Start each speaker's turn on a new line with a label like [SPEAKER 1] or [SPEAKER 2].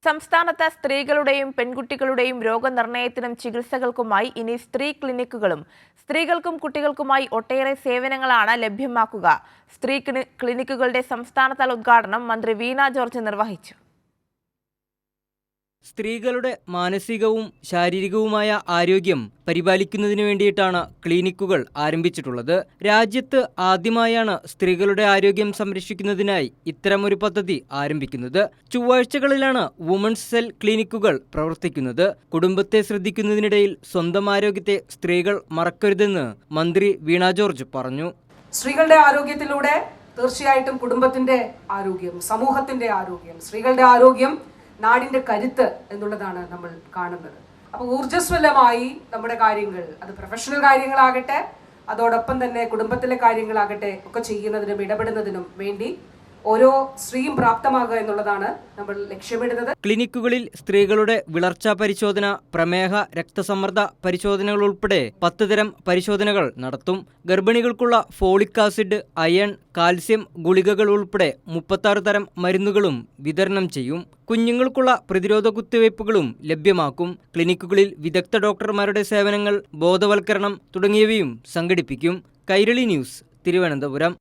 [SPEAKER 1] സംസ്ഥാനത്ത് സ്ത്രീകളുടെയും പെൺകുട്ടികളുടെയും രോഗനിർണയത്തിനും ചികിത്സകൾക്കുമായി ഇനി സ്ത്രീ ക്ലിനിക്കുകളും സ്ത്രീകൾക്കും കുട്ടികൾക്കുമായി ഒട്ടേറെ സേവനങ്ങളാണ് ലഭ്യമാക്കുക. സ്ത്രീ ക്ലിനിക്കുകളുടെ സംസ്ഥാനതല ഉദ്ഘാടനം മന്ത്രി വീണ ജോർജ് നിർവഹിച്ചു.
[SPEAKER 2] സ്ത്രീകളുടെ മാനസികവും ശാരീരികവുമായ ആരോഗ്യം പരിപാലിക്കുന്നതിനു വേണ്ടിയിട്ടാണ് ക്ലിനിക്കുകൾ ആരംഭിച്ചിട്ടുള്ളത്. രാജ്യത്ത് ആദ്യമായാണ് സ്ത്രീകളുടെ ആരോഗ്യം സംരക്ഷിക്കുന്നതിനായി ഇത്തരമൊരു പദ്ധതി ആരംഭിക്കുന്നത്. ചൊവ്വാഴ്ചകളിലാണ് വുമൺസ് സെൽ ക്ലിനിക്കുകൾ പ്രവർത്തിക്കുന്നത്. കുടുംബത്തെ ശ്രദ്ധിക്കുന്നതിനിടയിൽ സ്വന്തം ആരോഗ്യത്തെ സ്ത്രീകൾ മറക്കരുതെന്ന് മന്ത്രി വീണ ജോർജ് പറഞ്ഞു.
[SPEAKER 3] സ്ത്രീകളുടെ ആരോഗ്യത്തിലൂടെ തീർച്ചയായിട്ടും കുടുംബത്തിന്റെ ആരോഗ്യം, സമൂഹത്തിന്റെ ആരോഗ്യം, സ്ത്രീകളുടെ ആരോഗ്യം നാടിന്റെ കരുത്ത് എന്നുള്ളതാണ് നമ്മൾ കാണുന്നത്. അപ്പോൾ ഊർജ്ജസ്വലമായി നമ്മുടെ കാര്യങ്ങൾ, അത് പ്രൊഫഷണൽ കാര്യങ്ങളാകട്ടെ, അതോടൊപ്പം തന്നെ കുടുംബത്തിലെ കാര്യങ്ങളാകട്ടെ ഒക്കെ ചെയ്യുന്നതിനും ഇടപെടുന്നതിനും വേണ്ടി ഓരോ സ്ത്രീയും പ്രാപ്തമാകുക എന്നുള്ളതാണ് നമ്മൾ ലക്ഷ്യമിടുന്നത്.
[SPEAKER 2] ക്ലിനിക്കുകളിൽ സ്ത്രീകളുടെ വിളർച്ചാ പരിശോധന, പ്രമേഹ, രക്തസമ്മർദ്ദ പരിശോധനകൾ ഉൾപ്പെടെ 10 തരം പരിശോധനകൾ നടത്തും. ഗർഭിണികൾക്കുള്ള ഫോളിക് ആസിഡ്, അയൺ, കാൽസ്യം ഗുളികകൾ ഉൾപ്പെടെ 36 തരം മരുന്നുകളും വിതരണം ചെയ്യും. കുഞ്ഞുങ്ങൾക്കുള്ള പ്രതിരോധ കുത്തിവയ്പ്പുകളും ലഭ്യമാക്കും. ക്ലിനിക്കുകളിൽ വിദഗ്ധ ഡോക്ടർമാരുടെ സേവനങ്ങൾ, ബോധവൽക്കരണം തുടങ്ങിയവയും സംഘടിപ്പിക്കും. കൈരളി ന്യൂസ്, തിരുവനന്തപുരം.